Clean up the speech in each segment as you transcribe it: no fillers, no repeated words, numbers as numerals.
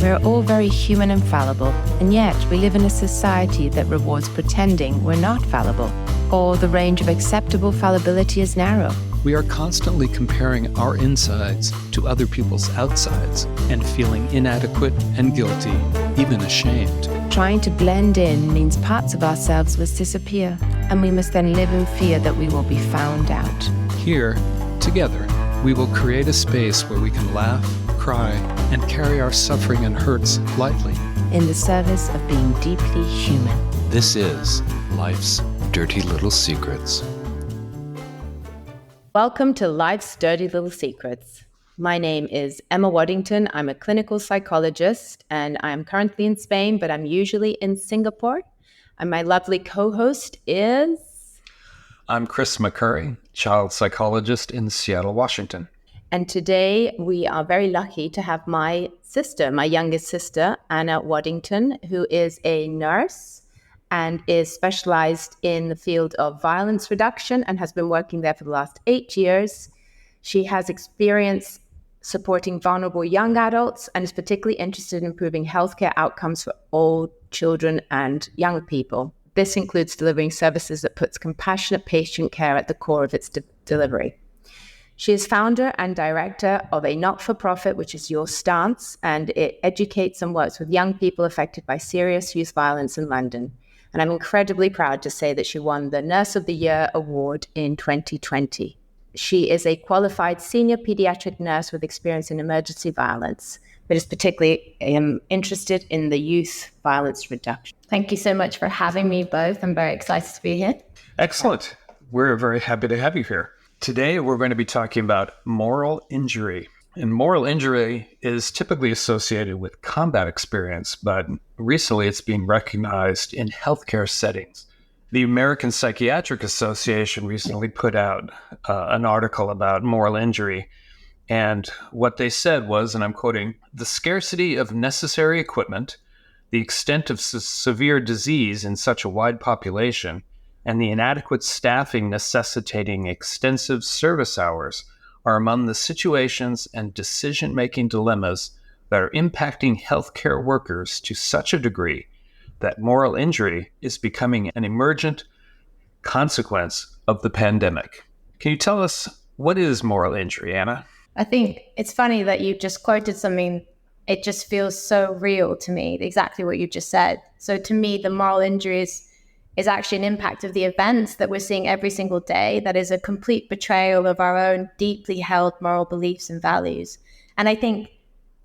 We're all very human and fallible, and yet we live in a society that rewards pretending we're not fallible, or the range of acceptable fallibility is narrow. We are constantly comparing our insides to other people's outsides and feeling inadequate and guilty, even ashamed. Trying to blend in means parts of ourselves must disappear, and we must then live in fear that we will be found out. Here, together, we will create a space where we can laugh, cry, and carry our suffering and hurts lightly. In the service of being deeply human. This is Life's Dirty Little Secrets. Welcome to Life's Dirty Little Secrets. My name is Emma Waddington. I'm a clinical psychologist, and I'm currently in Spain, but I'm usually in Singapore. And my lovely co-host is... I'm Chris McCurry, child psychologist in Seattle, Washington. And today we are very lucky to have my sister, my youngest sister, Anna Waddington, who is a nurse and is specialized in the field of violence reduction and has been working there for the last 8 years. She has experience supporting vulnerable young adults and is particularly interested in improving healthcare outcomes for all children and young people. This includes delivering services that puts compassionate patient care at the core of its delivery. She is founder and director of a not-for-profit, which is Your Stance, and it educates and works with young people affected by serious youth violence in London. And I'm incredibly proud to say that she won the Nurse of the Year award in 2020. She is a qualified senior pediatric nurse with experience in emergency violence, but is particularly interested in the youth violence reduction. Thank you so much for having me both. I'm very excited to be here. Excellent. We're very happy to have you here. Today, we're going to be talking about moral injury. And moral injury is typically associated with combat experience, but recently it's being recognized in healthcare settings. The American Psychiatric Association recently put out an article about moral injury. And what they said was, and I'm quoting, "The scarcity of necessary equipment, the extent of severe disease in such a wide population, and the inadequate staffing necessitating extensive service hours are among the situations and decision-making dilemmas that are impacting healthcare workers to such a degree that moral injury is becoming an emergent consequence of the pandemic." Can you tell us, what is moral injury, Anna? I think it's funny that you just quoted something. It just feels so real to me, exactly what you just said. So to me, the moral injury is actually an impact of the events that we're seeing every single day that is a complete betrayal of our own deeply held moral beliefs and values. And I think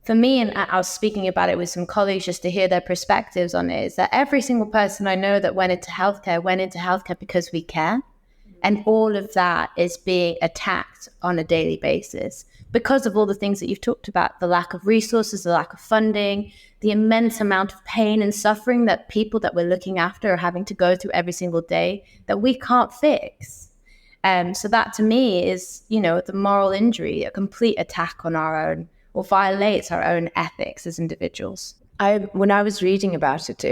for me, and I was speaking about it with some colleagues just to hear their perspectives on it, is that every single person I know that went into healthcare because we care. And all of that is being attacked on a daily basis because of all the things that you've talked about, the lack of resources, the lack of funding, the immense amount of pain and suffering that people that we're looking after are having to go through every single day that we can't fix. So that to me is, the moral injury, a complete attack on our own, or violates our own ethics as individuals. When I was reading about it,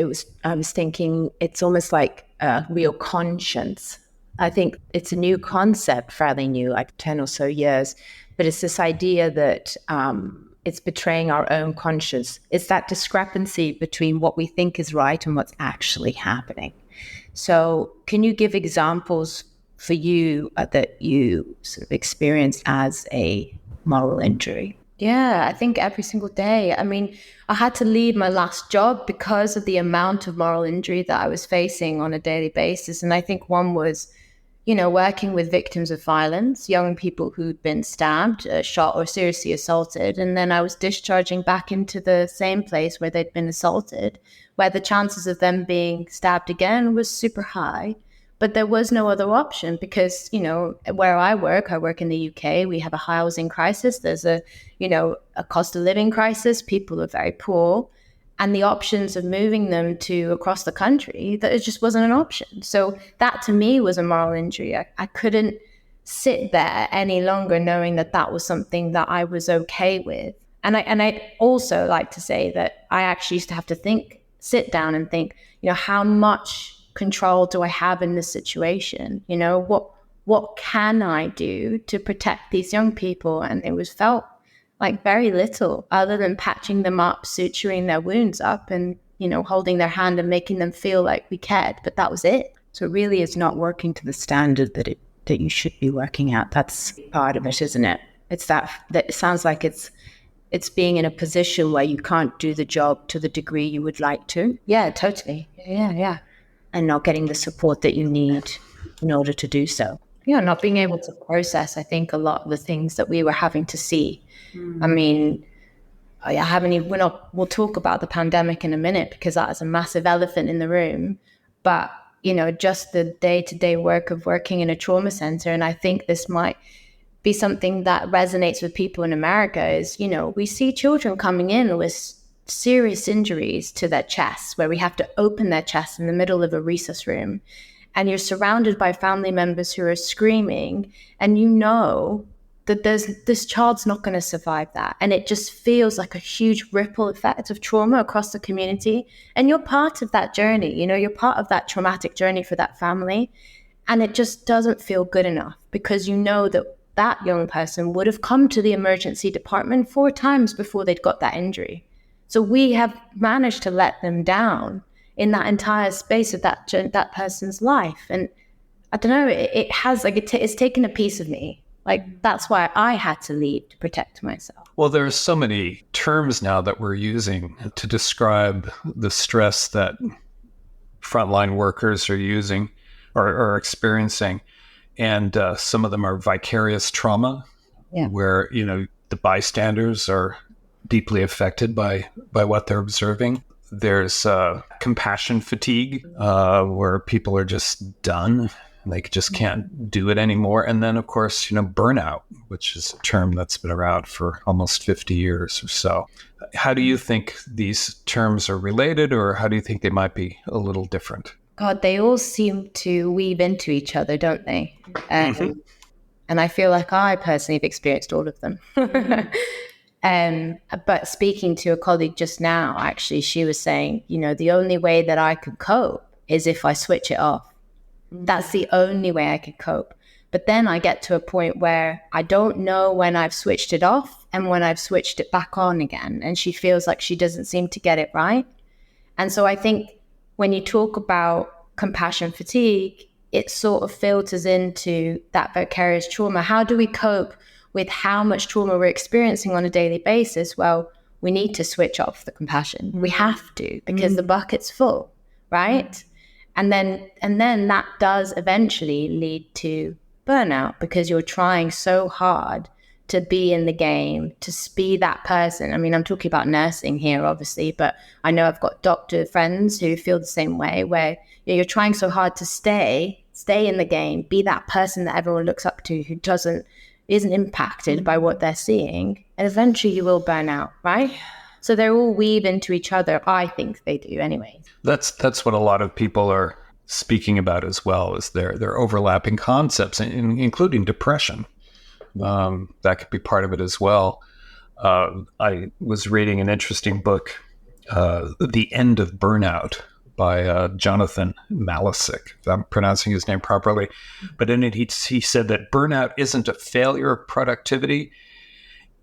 I was thinking it's almost like a real conscience. I think it's a new concept, fairly new, like 10 or so years, but it's this idea that it's betraying our own conscience. It's that discrepancy between what we think is right and what's actually happening. So can you give examples for you that you sort of experienced as a moral injury? Yeah, I think every single day. I mean, I had to leave my last job because of the amount of moral injury that I was facing on a daily basis. And I think one was, working with victims of violence, young people who'd been stabbed, shot, or seriously assaulted. And then I was discharging back into the same place where they'd been assaulted, where the chances of them being stabbed again was super high. But there was no other option because, where I work in the UK, we have a housing crisis. There's a cost of living crisis. People are very poor. And the options of moving them to across the country, that it just wasn't an option. So that to me was a moral injury. I couldn't sit there any longer knowing that was something that I was okay with. And I also like to say that I actually used to have to sit down and think, how much control do I have in this situation? What can I do to protect these young people? And it was felt Like very little, other than patching them up, suturing their wounds up, and, you know, holding their hand and making them feel like we cared. But that was it. So it really is not working to the standard that you should be working at. That's part of it, isn't it? It's that it sounds like it's being in a position where you can't do the job to the degree you would like to. Yeah, totally. Yeah. And not getting the support that you need in order to do so. Yeah, not being able to process, I think, a lot of the things that we were having to see. I mean, we'll talk about the pandemic in a minute, because that is a massive elephant in the room. But, you know, just the day-to-day work of working in a trauma center, and I think this might be something that resonates with people in America, is, you know, we see children coming in with serious injuries to their chests, where we have to open their chest in the middle of a resus room. And you're surrounded by family members who are screaming, and you know that this child's not going to survive that. And it just feels like a huge ripple effect of trauma across the community. And you're part of that journey, you know, you're part of that traumatic journey for that family. And it just doesn't feel good enough, because you know that young person would have come to the emergency department 4 times before they'd got that injury. So we have managed to let them down in that entire space of that person's life. And I don't know, it's taken a piece of me. Like, that's why I had to leave, to protect myself. Well, there are so many terms now that we're using to describe the stress that frontline workers are using or are experiencing. And some of them are vicarious trauma, where, you know, the bystanders are deeply affected by what they're observing. There's compassion fatigue, where people are just done. They just can't do it anymore. And then, of course, you know, burnout, which is a term that's been around for almost 50 years or so. How do you think these terms are related, or how do you think they might be a little different? God, they all seem to weave into each other, don't they? And I feel like I personally have experienced all of them. But speaking to a colleague just now, actually, she was saying, you know, the only way that I could cope is if I switch it off. That's the only way I could cope. But then I get to a point where I don't know when I've switched it off and when I've switched it back on again. And she feels like she doesn't seem to get it right. And so I think when you talk about compassion fatigue, it sort of filters into that vicarious trauma. How do we cope with how much trauma we're experiencing on a daily basis? Well, we need to switch off the compassion. We have to, because the bucket's full, right? And then that does eventually lead to burnout, because you're trying so hard to be in the game, to be that person. I mean, I'm talking about nursing here, obviously, but I know I've got doctor friends who feel the same way, where you're trying so hard to stay in the game, be that person that everyone looks up to, who isn't impacted by what they're seeing, and eventually you will burn out, right? So they all weave into each other. I think they do anyway. That's what a lot of people are speaking about as well, is their overlapping concepts, including depression. That could be part of it as well. I was reading an interesting book, The End of Burnout, by Jonathan Malisic, if I'm pronouncing his name properly. But in it, he said that burnout isn't a failure of productivity,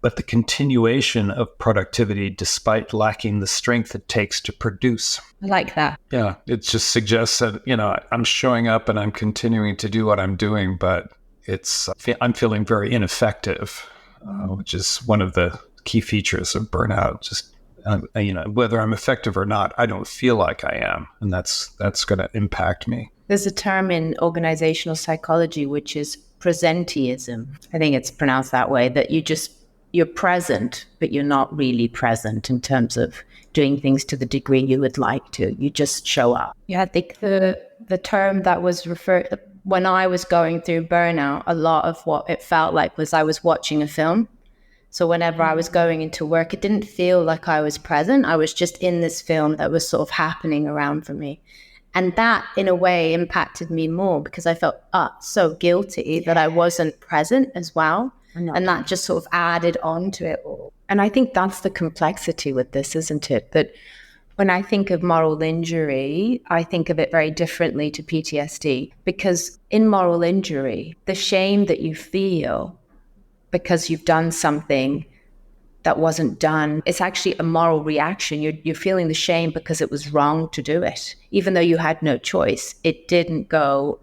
but the continuation of productivity despite lacking the strength it takes to produce. I like that. Yeah, it just suggests that, you know, I'm showing up and I'm continuing to do what I'm doing, but I'm feeling very ineffective, which is one of the key features of burnout. Just, you know, whether I'm effective or not, I don't feel like I am, and that's going to impact me. There's a term in organizational psychology, which is presenteeism. I think it's pronounced that way, that you're present, but you're not really present in terms of doing things to the degree you would like to. You just show up. Yeah, I think the term that was referred, when I was going through burnout, a lot of what it felt like was I was watching a film. So whenever I was going into work, it didn't feel like I was present. I was just in this film that was sort of happening around for me. And that, in a way, impacted me more, because I felt so guilty that I wasn't present as well. And that just sort of added on to it all. And I think that's the complexity with this, isn't it? That when I think of moral injury, I think of it very differently to PTSD, because in moral injury, the shame that you feel because you've done something that wasn't done. It's actually a moral reaction. You're feeling the shame because it was wrong to do it. Even though you had no choice, it didn't go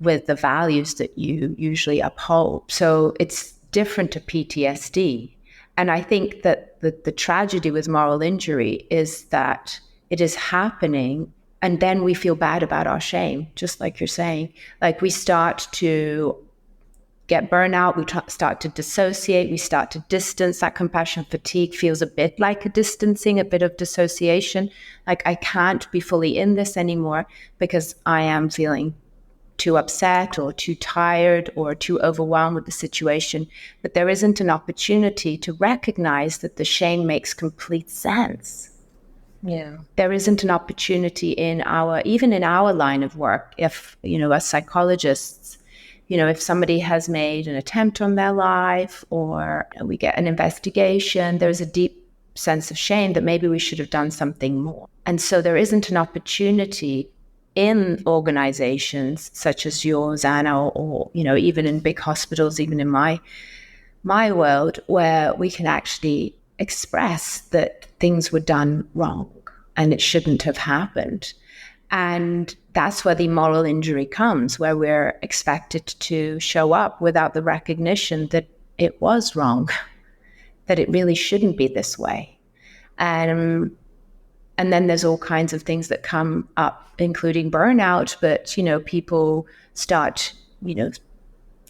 with the values that you usually uphold. So it's different to PTSD. And I think that the tragedy with moral injury is that it is happening, and then we feel bad about our shame, just like you're saying. Like we start to get burnout, we start to dissociate, we start to distance. That compassion fatigue feels a bit like a distancing, a bit of dissociation. Like I can't be fully in this anymore because I am feeling too upset or too tired or too overwhelmed with the situation. But there isn't an opportunity to recognize that the shame makes complete sense. Yeah. There isn't an opportunity even in our line of work, if, as psychologists, if somebody has made an attempt on their life or we get an investigation, there's a deep sense of shame that maybe we should have done something more. And so there isn't an opportunity in organizations such as yours, Anna, or, even in big hospitals, even in my world, where we can actually express that things were done wrong and it shouldn't have happened. And that's where the moral injury comes, where we're expected to show up without the recognition that it was wrong, that it really shouldn't be this way. And then there's all kinds of things that come up, including burnout. But, people start,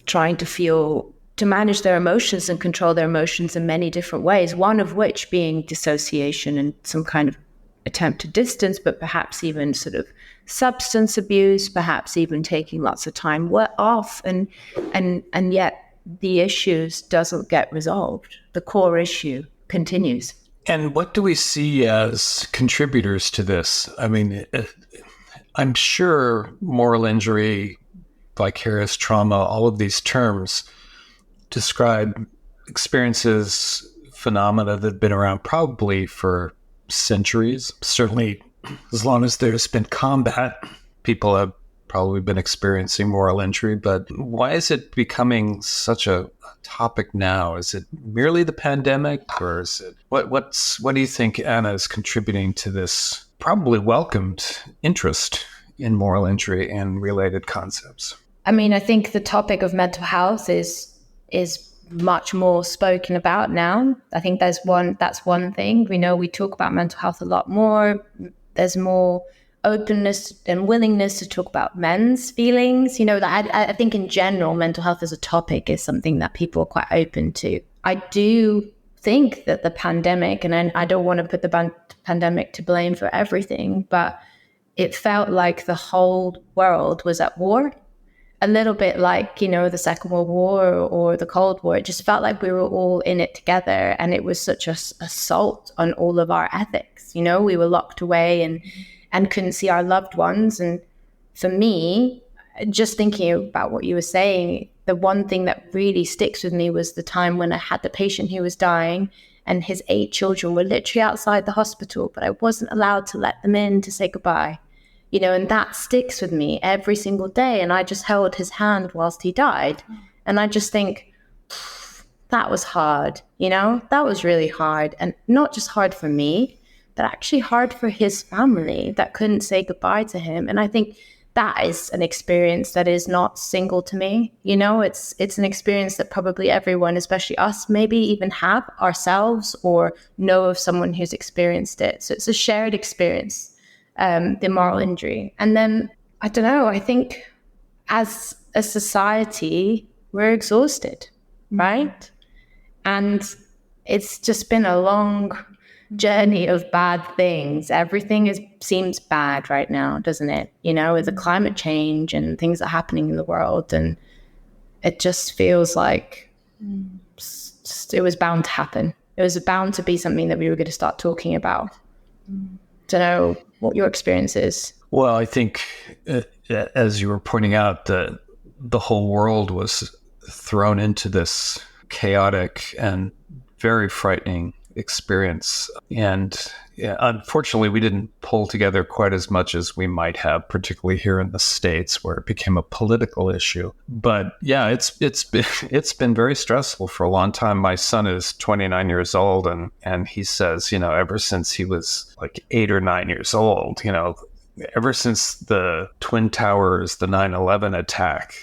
trying to manage their emotions and control their emotions in many different ways, one of which being dissociation and some kind of attempt to distance, but perhaps even sort of substance abuse, perhaps even taking lots of time off. And yet the issues doesn't get resolved. The core issue continues. And what do we see as contributors to this? I mean, I'm sure moral injury, vicarious trauma, all of these terms describe experiences, phenomena that have been around probably for centuries. Certainly, as long as there's been combat, people have probably been experiencing moral injury. But why is it becoming such a topic now? Is it merely the pandemic, or is it what do you think, Anna, is contributing to this probably welcomed interest in moral injury and related concepts? I mean, I think the topic of mental health is much more spoken about now. I think that's one thing. We talk about mental health a lot more. There's more openness and willingness to talk about men's feelings. I think in general, mental health as a topic is something that people are quite open to. I do think that the pandemic, and I don't want to put the pandemic to blame for everything, but it felt like the whole world was at war. A little bit like, the Second World War or the Cold War. It just felt like we were all in it together. And it was such an assault on all of our ethics. We were locked away and couldn't see our loved ones. And for me, just thinking about what you were saying, the one thing that really sticks with me was the time when I had the patient who was dying and his 8 children were literally outside the hospital, but I wasn't allowed to let them in to say goodbye. And that sticks with me every single day. And I just held his hand whilst he died. And I just think, that was hard, that was really hard. And not just hard for me, but actually hard for his family that couldn't say goodbye to him. And I think that is an experience that is not single to me. It's an experience that probably everyone, especially us, maybe even have ourselves or know of someone who's experienced it. So it's a shared experience. The moral injury. And then, I don't know, I think as a society, we're exhausted, right? And it's just been a long journey of bad things. Everything seems bad right now, doesn't it? With the climate change and things that are happening in the world. And it just feels like it was bound to happen. It was bound to be something that we were going to start talking about. Don't know what your experience is. Well, I think, as you were pointing out, the whole world was thrown into this chaotic and very frightening experience. And yeah, unfortunately, we didn't pull together quite as much as we might have, particularly here in the States, where it became a political issue. But yeah, it's been very stressful for a long time. My son is 29 years old, and he says, ever since he was like 8 or 9 years old, ever since the Twin Towers, the 9/11 attack,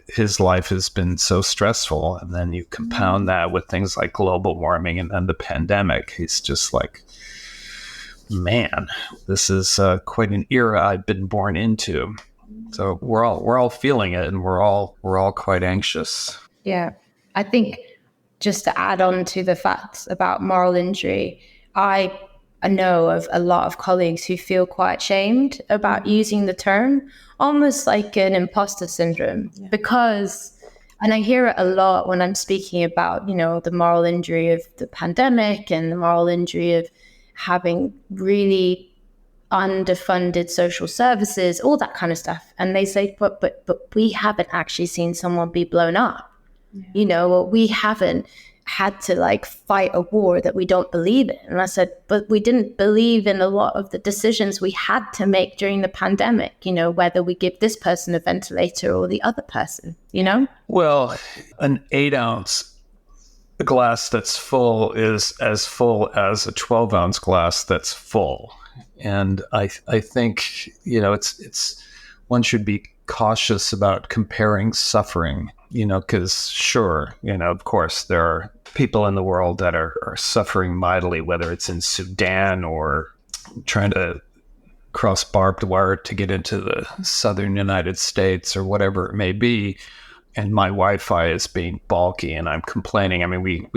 his life has been so stressful. And then you compound that with things like global warming and then the pandemic. He's just like, man, this is quite an era I've been born into. So we're all feeling it, and we're all quite anxious. Yeah. I think just to add on to the facts about moral injury, I know of a lot of colleagues who feel quite shamed about using the term, almost like an imposter syndrome, because, and I hear it a lot when I'm speaking about, the moral injury of the pandemic and the moral injury of having really underfunded social services, all that kind of stuff. And they say, but we haven't actually seen someone be blown up. We haven't had to fight a war that we don't believe in. And I said, but we didn't believe in a lot of the decisions we had to make during the pandemic, whether we give this person a ventilator or the other person, Well, an 8-ounce glass that's full is as full as a 12-ounce glass that's full. And I think, it's one should be cautious about comparing suffering, because sure, of course, there are people in the world that are suffering mightily, whether it's in Sudan or trying to cross barbed wire to get into the southern United States or whatever it may be. And my Wi-Fi is being bulky and I'm complaining. I mean,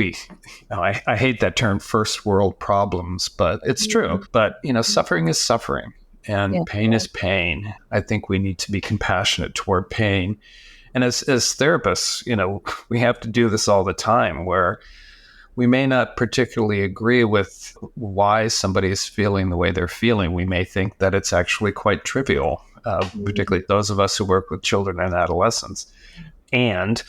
I hate that term, first world problems, but it's true. But, suffering is suffering and pain is pain. I think we need to be compassionate toward pain. And as therapists, we have to do this all the time, where we may not particularly agree with why somebody is feeling the way they're feeling. We may think that it's actually quite trivial, particularly those of us who work with children and adolescents. And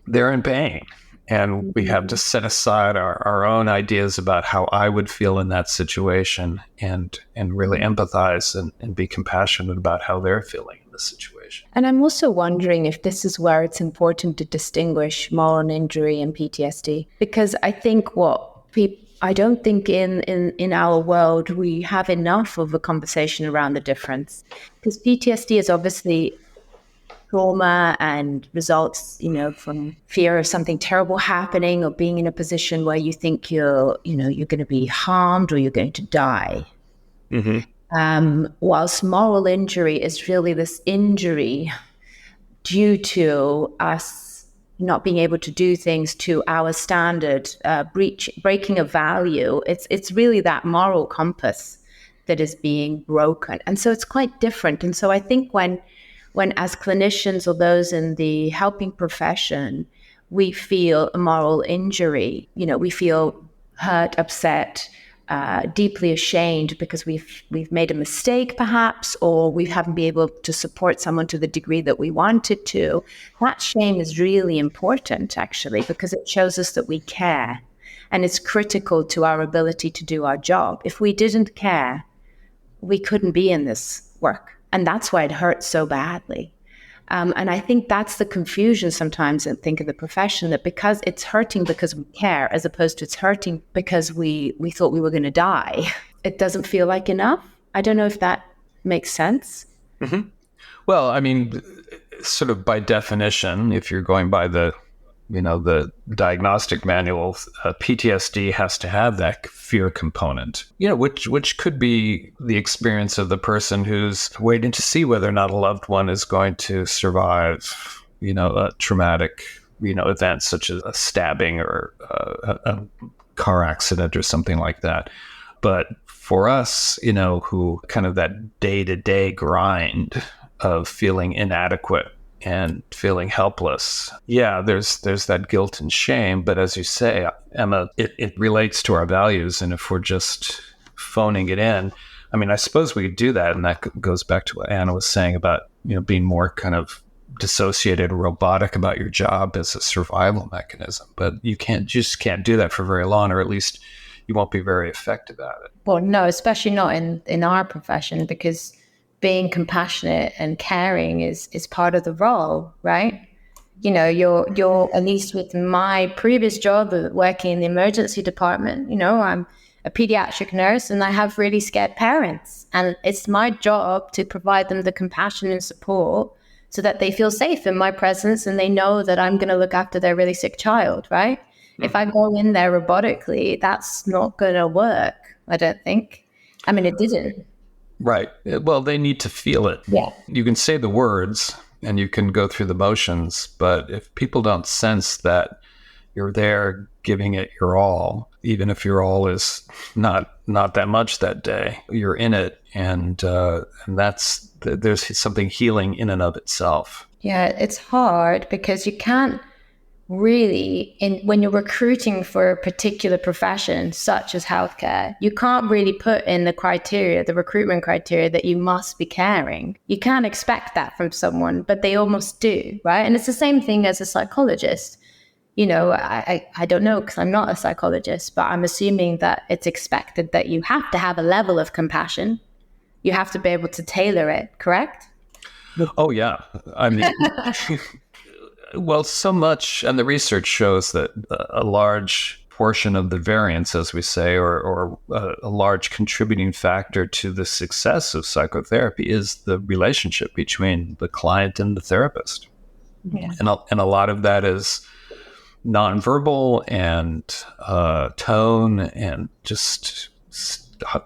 they're in pain. And we have to set aside our own ideas about how I would feel in that situation and really empathize and be compassionate about how they're feeling in the situation. And I'm also wondering if this is where it's important to distinguish moral injury and PTSD, because I think I don't think in our world we have enough of a conversation around the difference, because PTSD is obviously trauma and results, from fear of something terrible happening or being in a position where you think you're going to be harmed or you're going to die. Mm-hmm. Whilst moral injury is really this injury due to us not being able to do things to our standard, breaking a value. It's really that moral compass that is being broken. And so it's quite different. And so I think when as clinicians or those in the helping profession, we feel a moral injury, we feel hurt, upset, deeply ashamed because we've made a mistake perhaps, or we haven't been able to support someone to the degree that we wanted to. That shame is really important actually, because it shows us that we care, and it's critical to our ability to do our job. If we didn't care, we couldn't be in this work. And that's why it hurts so badly. And I think that's the confusion sometimes I think of the profession, that because it's hurting because we care, as opposed to it's hurting because we thought we were going to die, it doesn't feel like enough. I don't know if that makes sense. Mm-hmm. Well, I mean, sort of by definition, if you're going by the diagnostic manual, PTSD has to have that fear component, which could be the experience of the person who's waiting to see whether or not a loved one is going to survive, a traumatic, event such as a stabbing or a car accident or something like that. But for us, who kind of that day-to-day grind of feeling inadequate and feeling helpless. Yeah, there's that guilt and shame. But as you say, Emma, it relates to our values. And if we're just phoning it in, I mean, I suppose we could do that. And that goes back to what Anna was saying about, being more kind of dissociated or robotic about your job as a survival mechanism. But you just can't do that for very long, or at least you won't be very effective at it. Well, no, especially not in our profession, because being compassionate and caring is part of the role, right? You're at least with my previous job working in the emergency department, I'm a pediatric nurse and I have really scared parents. And it's my job to provide them the compassion and support so that they feel safe in my presence and they know that I'm going to look after their really sick child, right? Mm-hmm. If I go in there robotically, that's not going to work, I don't think. I mean, it didn't. Right. Well, they need to feel it. Yeah. You can say the words and you can go through the motions, but if people don't sense that you're there giving it your all, even if your all is not that much that day, you're in it, and there's something healing in and of itself. Yeah, it's hard because you can't really, when you're recruiting for a particular profession such as healthcare, you can't really put in the recruitment criteria that you must be caring. You can't expect that from someone, but they almost do, right? And it's the same thing as a psychologist. I don't know because I'm not a psychologist, but I'm assuming that it's expected that you have to have a level of compassion. You have to be able to tailor it, correct? Oh, yeah. I mean, well, so much, and the research shows that a large portion of the variance, as we say, or a large contributing factor to the success of psychotherapy is the relationship between the client and the therapist. Yeah. And a lot of that is nonverbal and tone and just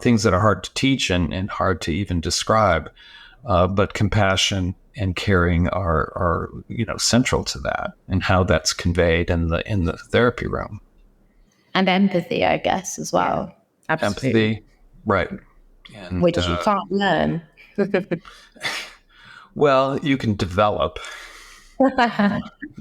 things that are hard to teach and hard to even describe. But compassion and caring are central to that, and how that's conveyed in the therapy room. And empathy, I guess, as well. Absolutely. Empathy, right. And, which you can't learn. Well, you can develop.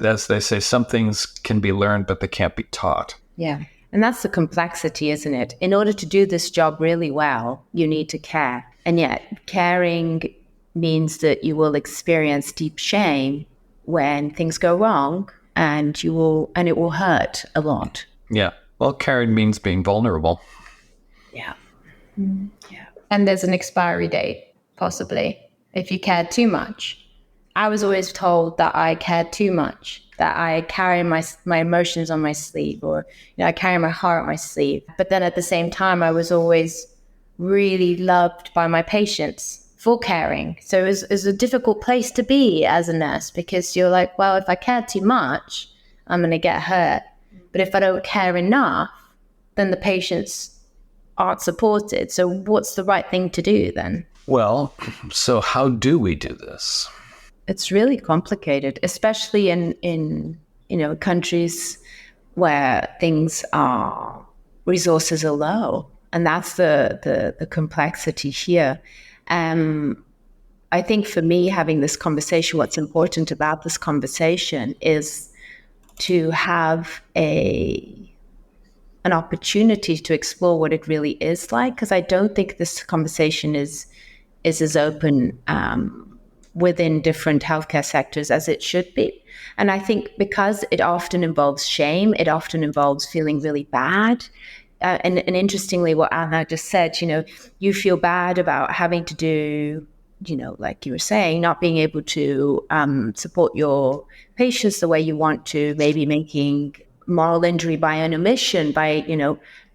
As they say, some things can be learned, but they can't be taught. Yeah. And that's the complexity, isn't it? In order to do this job really well, you need to care. And yet caring means that you will experience deep shame when things go wrong, and it will hurt a lot. Yeah. Well, caring means being vulnerable. Yeah. Yeah. And there's an expiry date, possibly, if you care too much. I was always told that I cared too much, that I carry my emotions on my sleeve, or I carry my heart on my sleeve. But then at the same time, I was always really loved by my patients for caring. So it was a difficult place to be as a nurse, because you're like, well, if I care too much, I'm going to get hurt. But if I don't care enough, then the patients aren't supported. So what's the right thing to do then? Well, so how do we do this? It's really complicated, especially in countries where resources are low. And that's the complexity here. I think for me, having this conversation, what's important about this conversation is to have an opportunity to explore what it really is like, because I don't think this conversation is as open within different healthcare sectors as it should be. And I think because it often involves shame, it often involves feeling really bad. And interestingly, what Anna just said, you feel bad about having to do, like you were saying, not being able to support your patients the way you want to, maybe making moral injury by an omission, by,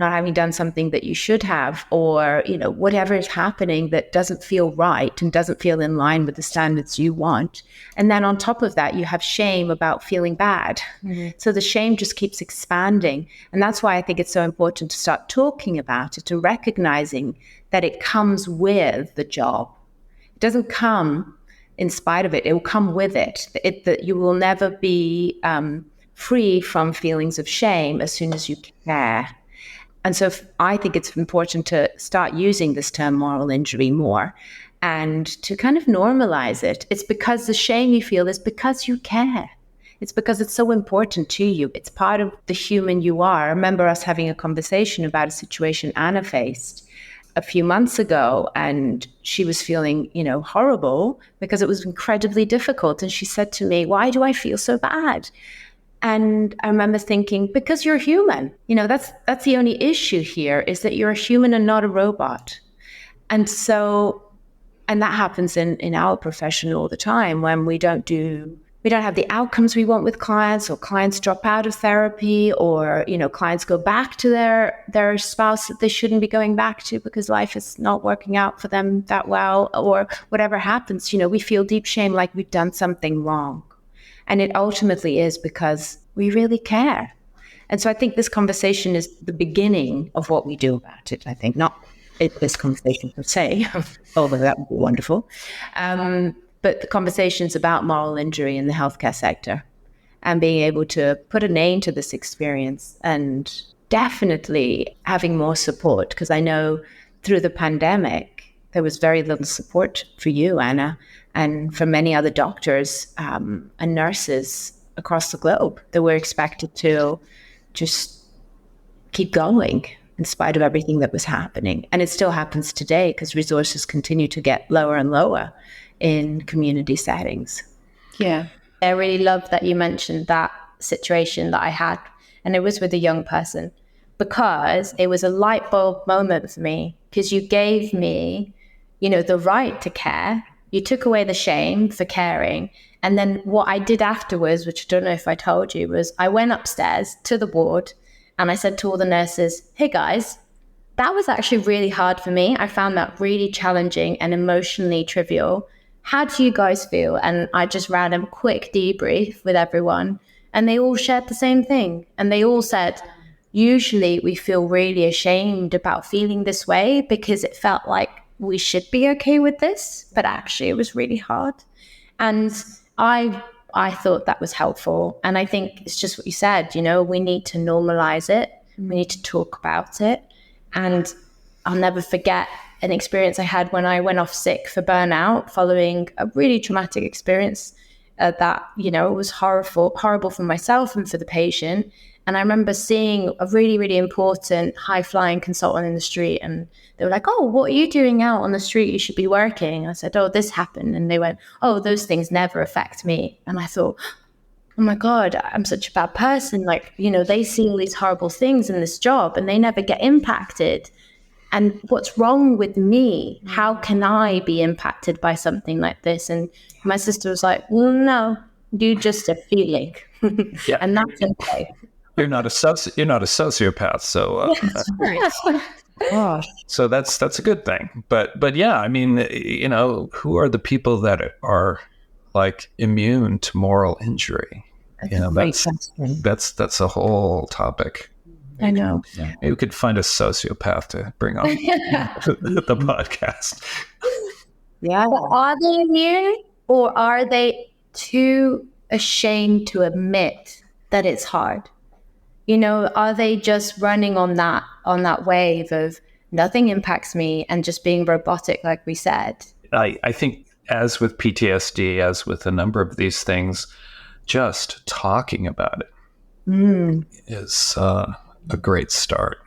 not having done something that you should have, or, whatever is happening that doesn't feel right and doesn't feel in line with the standards you want. And then on top of that, you have shame about feeling bad. Mm-hmm. So the shame just keeps expanding. And that's why I think it's so important to start talking about it and recognizing that it comes with the job. It doesn't come in spite of it. It will come with it. That you will never be free from feelings of shame as soon as you care. And so I think it's important to start using this term moral injury more and to kind of normalize it. It's because the shame you feel is because you care. It's because it's so important to you. It's part of the human you are. I remember us having a conversation about a situation Anna faced a few months ago, and she was feeling, horrible because it was incredibly difficult. And she said to me, "Why do I feel so bad?" And I remember thinking, because you're human, that's the only issue here, is that you're a human and not a robot. And that happens in our profession all the time when we don't have the outcomes we want with clients, or clients drop out of therapy, or, clients go back to their spouse that they shouldn't be going back to because life is not working out for them that well, or whatever happens, we feel deep shame, like we've done something wrong. And it ultimately is because we really care. And so I think this conversation is the beginning of what we do about it. I think not this conversation per se, although that would be wonderful. But the conversations about moral injury in the healthcare sector, and being able to put a name to this experience, and definitely having more support. Because I know through the pandemic, there was very little support for you, Anna, and for many other doctors and nurses across the globe that were expected to just keep going in spite of everything that was happening. And it still happens today, because resources continue to get lower and lower in community settings. Yeah. I really love that you mentioned that situation that I had, and it was with a young person, because it was a light bulb moment for me, because you gave me, the right to care. You took away the shame for caring. And then what I did afterwards, which I don't know if I told you, was I went upstairs to the ward and I said to all the nurses, hey guys, that was actually really hard for me. I found that really challenging and emotionally trivial. How do you guys feel? And I just ran a quick debrief with everyone, and they all shared the same thing. And they all said, usually we feel really ashamed about feeling this way because it felt like we should be okay with this, but actually it was really hard. And I thought that was helpful. And I think it's just what you said, we need to normalize it. We need to talk about it. And I'll never forget an experience I had when I went off sick for burnout following a really traumatic experience that, it was horrible for myself and for the patient. And I remember seeing a really, really important high-flying consultant in the street, and they were like, oh, what are you doing out on the street? You should be working. I said, oh, this happened. And they went, oh, those things never affect me. And I thought, oh my God, I'm such a bad person. Like, they see all these horrible things in this job and they never get impacted. And what's wrong with me? How can I be impacted by something like this? And my sister was like, well, no, you're just a feeling. Yeah. And that's okay. You're not a sociopath, so so that's a good thing. But yeah, I mean, who are the people that are like immune to moral injury? That's a whole topic. I know. Maybe we could find a sociopath to bring on the podcast. Yeah. But are they immune, or are they too ashamed to admit that it's hard? Are they just running on that wave of nothing impacts me and just being robotic, like we said? I think, as with PTSD, as with a number of these things, just talking about it is a great start.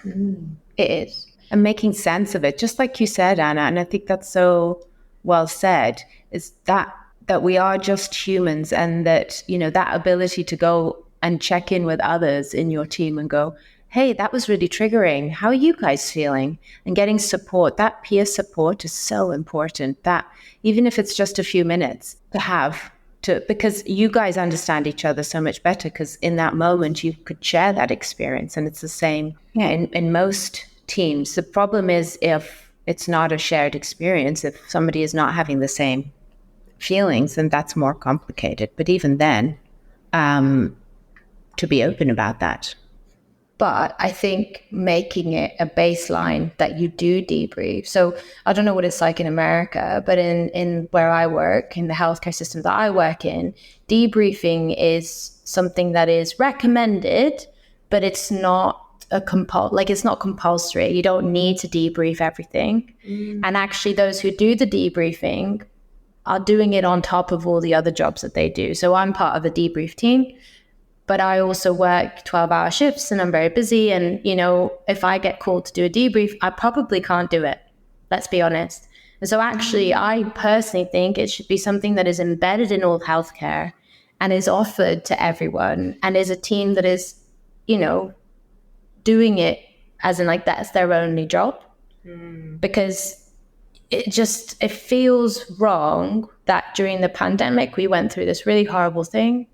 It is. And making sense of it, just like you said, Anna, and I think that's so well said, is that we are just humans, and that, that ability to go and check in with others in your team and go, hey, that was really triggering. How are you guys feeling? And getting support, that peer support is so important, that even if it's just a few minutes because you guys understand each other so much better, because in that moment you could share that experience. And it's the same in most teams. The problem is if it's not a shared experience, if somebody is not having the same feelings, then that's more complicated. But even then, to be open about that. But I think making it a baseline that you do debrief. So I don't know what it's like in America, but in where I work, in the healthcare system that I work in, debriefing is something that is recommended, but it's not it's not compulsory. You don't need to debrief everything. And actually those who do the debriefing are doing it on top of all the other jobs that they do. So I'm part of the debrief team, but I also work 12-hour shifts and I'm very busy. And, if I get called to do a debrief, I probably can't do it. Let's be honest. And so actually, I personally think it should be something that is embedded in all healthcare. and is offered to everyone, and is a team that is, doing it as in like that's their only job. Because it feels wrong that during the pandemic we went through this really horrible thing.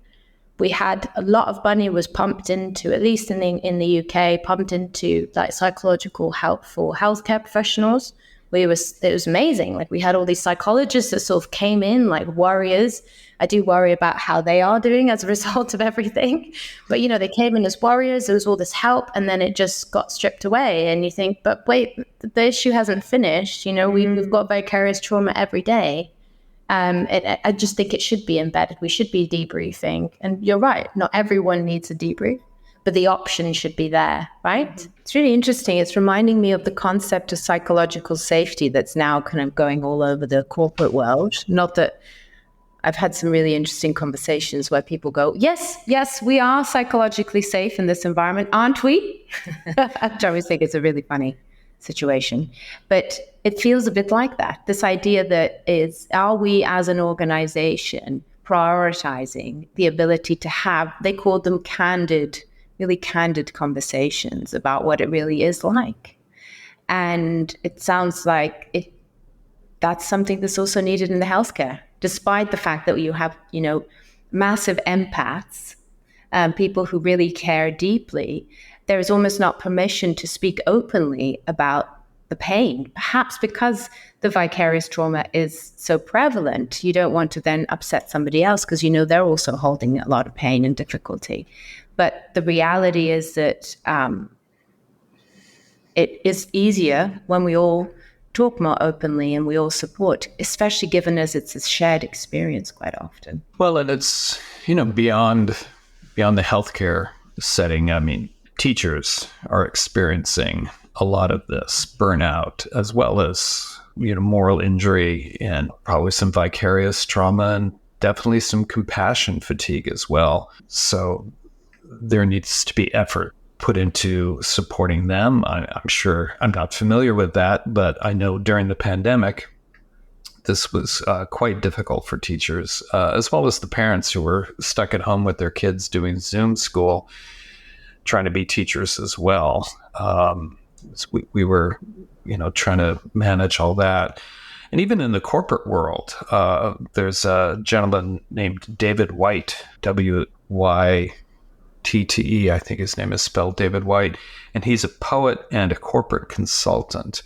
We had a lot of money was pumped into, at least in the UK, pumped into like psychological help for healthcare professionals. It was amazing. Like we had all these psychologists that sort of came in like warriors. I do worry about how they are doing as a result of everything. But, they came in as warriors. There was all this help, and then it just got stripped away. And you think, but wait, the issue hasn't finished. We've got vicarious trauma every day. I just think it should be embedded. We should be debriefing. And you're right, not everyone needs a debrief, but the option should be there, right? It's really interesting. It's reminding me of the concept of psychological safety that's now kind of going all over the corporate world. Not that I've had some really interesting conversations where people go, yes, we are psychologically safe in this environment, aren't we? I always think it's a really funny situation. But it feels a bit like that. This idea that are we as an organization prioritizing the ability to have, they called them really candid conversations about what it really is like. And it sounds like that's something that's also needed in the healthcare, despite the fact that you have, massive empaths, people who really care deeply. There is almost not permission to speak openly about the pain, perhaps because the vicarious trauma is so prevalent. You don't want to then upset somebody else because they're also holding a lot of pain and difficulty. But the reality is that it is easier when we all talk more openly and we all support, especially given as it's a shared experience quite often. Well, and it's, beyond the healthcare setting. I mean, teachers are experiencing a lot of this burnout, as well as, moral injury and probably some vicarious trauma and definitely some compassion fatigue as well. So there needs to be effort put into supporting them. I'm sure I'm not familiar with that, but I know during the pandemic, this was quite difficult for teachers, as well as the parents who were stuck at home with their kids doing Zoom school, trying to be teachers as well. We were, trying to manage all that. And even in the corporate world, there's a gentleman named David White, WYTTE, I think his name is spelled David White. And he's a poet and a corporate consultant.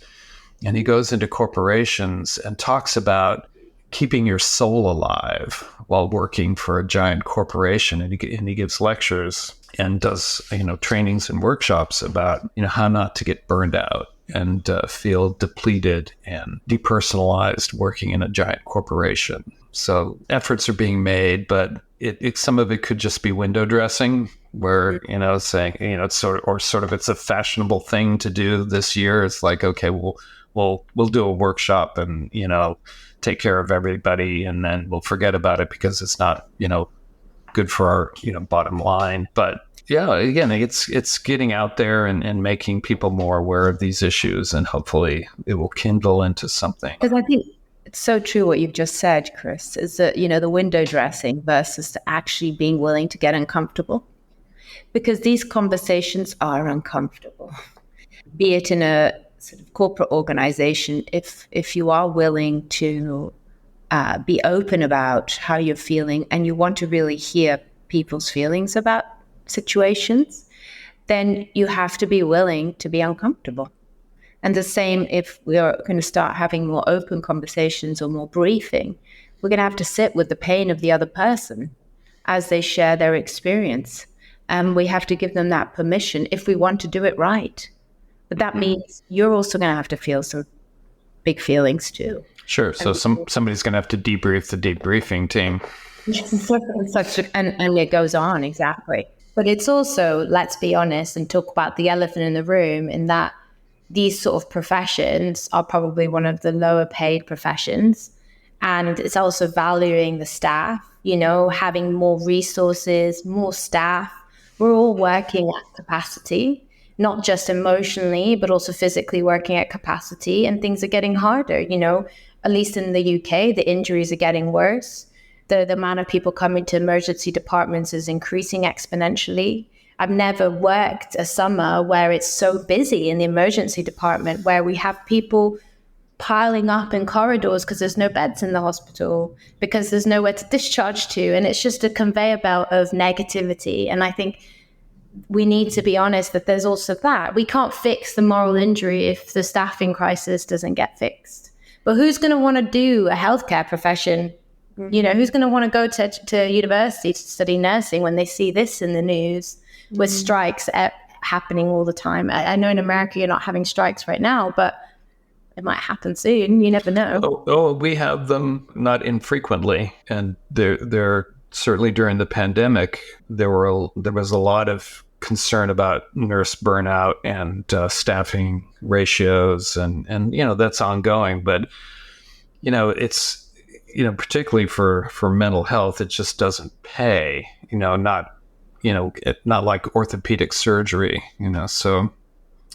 And he goes into corporations and talks about keeping your soul alive while working for a giant corporation. And he gives lectures and does, trainings and workshops about, how not to get burned out and feel depleted and depersonalized working in a giant corporation. So efforts are being made, but some of it could just be window dressing, where, saying, it's sort of it's a fashionable thing to do this year. It's like, okay, we'll do a workshop and, take care of everybody, and then we'll forget about it because it's not, good for our, bottom line. But yeah, again, it's getting out there and making people more aware of these issues, and hopefully it will kindle into something. Because I think it's so true what you've just said, Chris, is that, the window dressing versus actually being willing to get uncomfortable. Because these conversations are uncomfortable, be it in a sort of corporate organization. If you are willing to be open about how you're feeling and you want to really hear people's feelings about situations, then you have to be willing to be uncomfortable. And the same if we are going to start having more open conversations or more briefing, we're going to have to sit with the pain of the other person as they share their experience. And we have to give them that permission if we want to do it right. But that means you're also going to have to feel some big feelings too. Sure. So somebody's going to have to debrief the debriefing team. And it goes on, exactly. But it's also, let's be honest and talk about the elephant in the room, in that these sort of professions are probably one of the lower paid professions. And it's also valuing the staff, having more resources, more staff. We're all working at capacity, not just emotionally, but also physically working at capacity. And things are getting harder, at least in the UK, the injuries are getting worse. the amount of people coming to emergency departments is increasing exponentially. I've never worked a summer where it's so busy in the emergency department, where we have people piling up in corridors because there's no beds in the hospital, because there's nowhere to discharge to. And it's just a conveyor belt of negativity. And I think we need to be honest that there's also that. We can't fix the moral injury if the staffing crisis doesn't get fixed. But who's going to want to do a healthcare profession? You know, who's going to want to go to university to study nursing when they see this in the news with strikes happening all the time? I know in America you're not having strikes right now, but it might happen soon. You never know. Oh, we have them not infrequently, and they're certainly during the pandemic. There was a lot of concern about nurse burnout and staffing ratios, and that's ongoing. But it's particularly for mental health, it just doesn't pay. Not like orthopedic surgery. So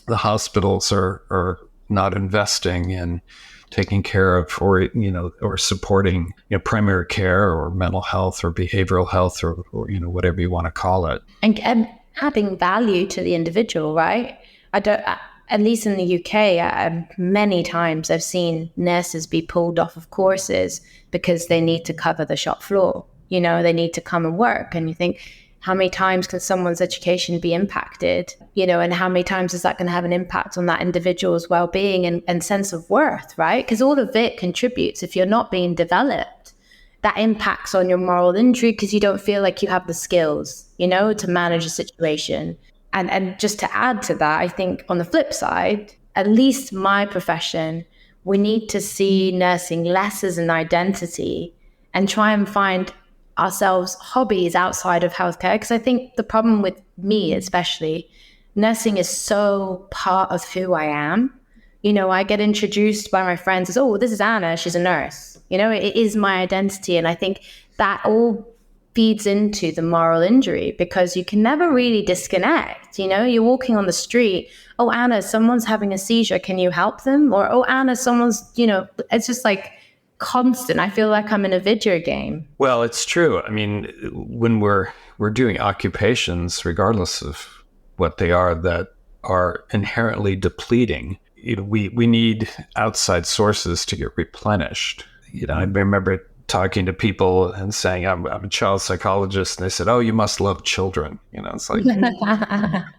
the hospitals are not investing in taking care of or supporting primary care or mental health or behavioral health or whatever you want to call it, and adding value to the individual, right? At least in the UK, many times I've seen nurses be pulled off of courses because they need to cover the shop floor. They need to come and work, and you think, how many times can someone's education be impacted? And how many times is that going to have an impact on that individual's well-being and sense of worth, right? Because all of it contributes. If you're not being developed, that impacts on your moral injury because you don't feel like you have the skills, to manage a situation. And just to add to that, I think on the flip side, at least my profession, we need to see nursing less as an identity and try and find ourselves hobbies outside of healthcare. Because I think the problem with me, especially, nursing is so part of who I am. I get introduced by my friends as, oh, this is Anna, she's a nurse. It is my identity. And I think that all feeds into the moral injury because you can never really disconnect. You're walking on the street, oh, Anna, someone's having a seizure, can you help them? Or, oh, Anna, someone's, it's just like constant. I feel like I'm in a video game. Well, it's true. I mean, when we're doing occupations, regardless of what they are, that are inherently depleting, we need outside sources to get replenished. I remember talking to people and saying, I'm a child psychologist. And they said, oh, you must love children. It's like,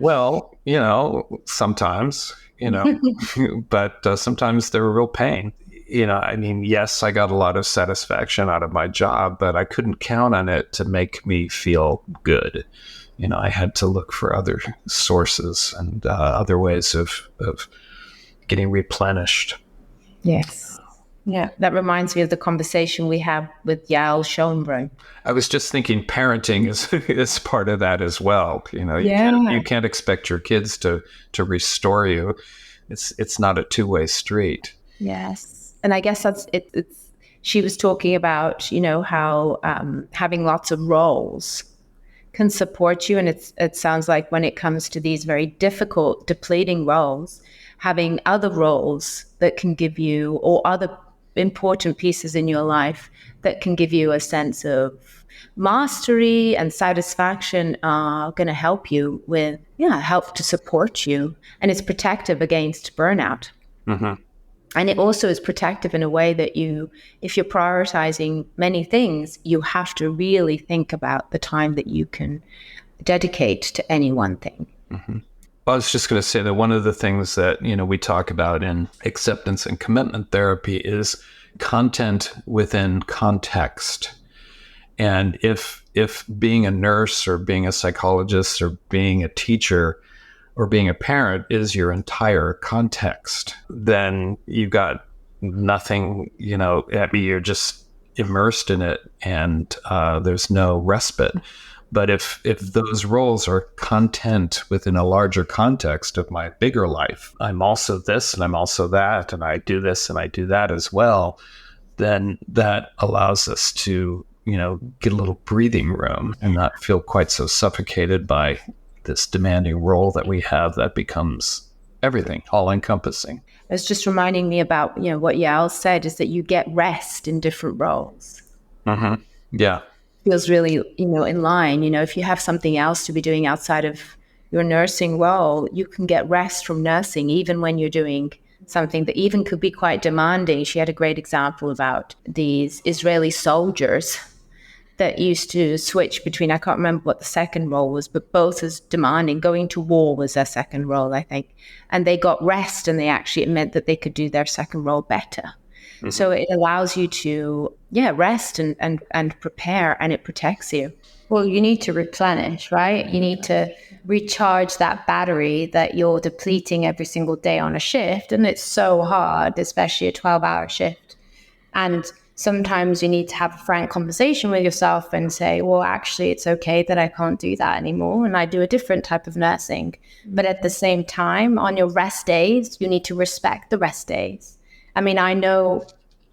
well, sometimes, but sometimes they're a real pain. Yes, I got a lot of satisfaction out of my job, but I couldn't count on it to make me feel good. I had to look for other sources and other ways of getting replenished. Yes. Yeah, that reminds me of the conversation we had with Yael Schoenbrunn. I was just thinking parenting is part of that as well. You can't expect your kids to restore you. It's not a two-way street. Yes. And I guess that's it. She was talking about, how having lots of roles can support you. And it sounds like when it comes to these very difficult, depleting roles, having other roles that can give you, or other important pieces in your life that can give you a sense of mastery and satisfaction are going to help you help to support you. And it's protective against burnout. Mm-hmm. And it also is protective in a way that if you're prioritizing many things, you have to really think about the time that you can dedicate to any one thing. Mm-hmm. Well, I was just going to say that one of the things that, we talk about in acceptance and commitment therapy is content within context. And if being a nurse or being a psychologist or being a teacher or being a parent is your entire context, then you've got nothing, you're just immersed in it and there's no respite. But if those roles are content within a larger context of my bigger life, I'm also this and I'm also that, and I do this and I do that as well, then that allows us to, get a little breathing room and not feel quite so suffocated by this demanding role that we have that becomes everything, all encompassing. It's just reminding me about, what Yael said is that you get rest in different roles. Mm-hmm. Yeah. Feels really, in line. If you have something else to be doing outside of your nursing role, you can get rest from nursing, even when you're doing something that even could be quite demanding. She had a great example about these Israeli soldiers that used to switch between, I can't remember what the second role was, but both as demanding. Going to war was their second role, I think. And they got rest, and it meant that they could do their second role better. Mm-hmm. So it allows you to, rest and prepare, and it protects you. Well, you need to replenish, right? You need to recharge that battery that you're depleting every single day on a shift. And it's so hard, especially a 12-hour shift. And sometimes you need to have a frank conversation with yourself and say, well, actually, it's okay that I can't do that anymore. And I do a different type of nursing. But at the same time, on your rest days, you need to respect the rest days. I mean, I know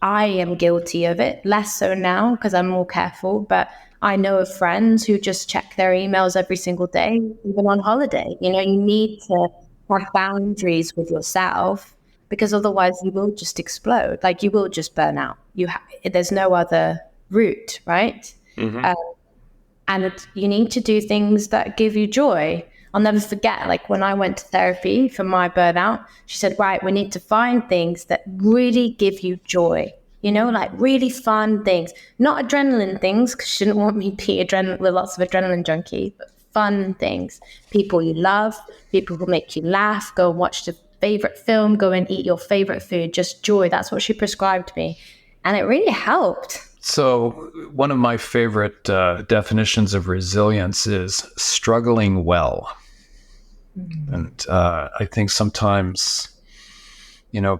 I am guilty of it, less so now because I'm more careful, but I know of friends who just check their emails every single day, even on holiday. You need to have boundaries with yourself, because otherwise you will just explode. Like, you will just burn out. There's no other route, right? Mm-hmm. And you need to do things that give you joy. I'll never forget, like, when I went to therapy for my burnout, she said, right, we need to find things that really give you joy, like really fun things, not adrenaline things, because she didn't want me to be lots of adrenaline junkie, but fun things. People you love, people who make you laugh, go and watch the favorite film, go and eat your favorite food, just joy. That's what she prescribed me. And it really helped. So one of my favorite definitions of resilience is struggling well. Mm-hmm. And I think sometimes,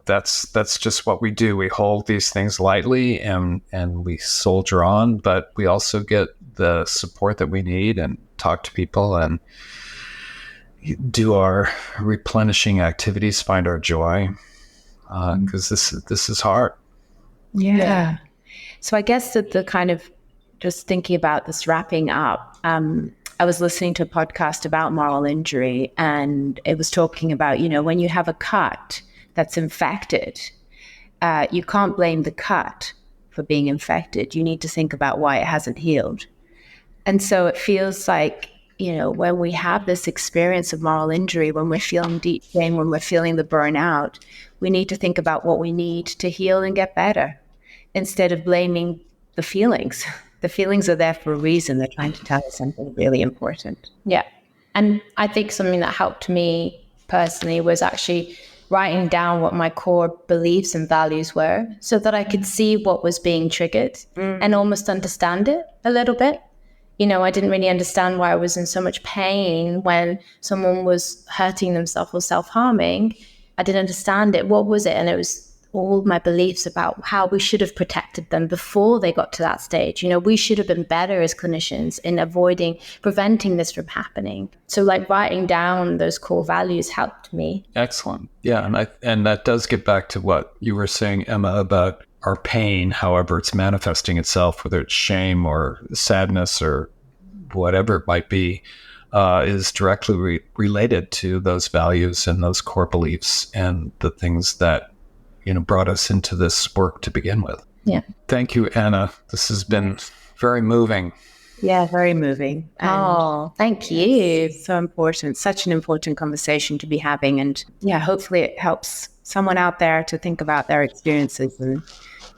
that's just what we do. We hold these things lightly and we soldier on, but we also get the support that we need and talk to people and do our replenishing activities, find our joy, because this is hard. Yeah. So I guess that the kind of, just thinking about this wrapping up, I was listening to a podcast about moral injury, and it was talking about, when you have a cut that's infected, you can't blame the cut for being infected. You need to think about why it hasn't healed. And so it feels like, when we have this experience of moral injury, when we're feeling deep pain, when we're feeling the burnout, we need to think about what we need to heal and get better, instead of blaming the feelings. The feelings are there for a reason. They're trying to tell us something really important. Yeah. And I think something that helped me personally was actually writing down what my core beliefs and values were, so that I could see what was being triggered and almost understand it a little bit. I didn't really understand why I was in so much pain when someone was hurting themselves or self-harming. I didn't understand it. What was it? And it was all my beliefs about how we should have protected them before they got to that stage. We should have been better as clinicians in preventing this from happening. So like writing down those core values helped me. Excellent. Yeah. And that does get back to what you were saying, Emma, about our pain, however it's manifesting itself, whether it's shame or sadness or whatever it might be, is directly related to those values and those core beliefs and the things that brought us into this work to begin with. Yeah. Thank you, Anna. This has been very moving. Yeah, very moving. Thank you. So important. Such an important conversation to be having. And hopefully it helps someone out there to think about their experiences and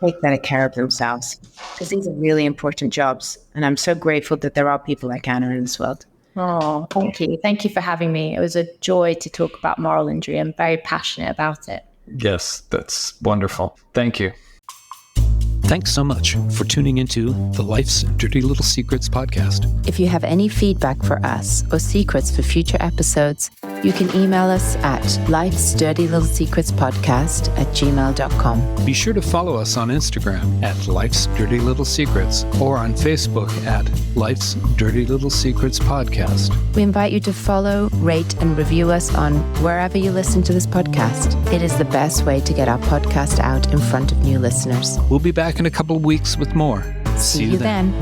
take better care of themselves, because these are really important jobs. And I'm so grateful that there are people like Anna in this world. Oh, thank you. Thank you for having me. It was a joy to talk about moral injury. I'm very passionate about it. Yes, that's wonderful. Thank you. Thanks so much for tuning into the Life's Dirty Little Secrets podcast. If you have any feedback for us or secrets for future episodes, you can email us at lifesdirtylittlesecretspodcast@gmail.com. Be sure to follow us on Instagram at Life's Dirty Little Secrets or on Facebook at Life's Dirty Little Secrets Podcast. We invite you to follow, rate, and review us on wherever you listen to this podcast. It is the best way to get our podcast out in front of new listeners. We'll be back in a couple of weeks with more. See you then.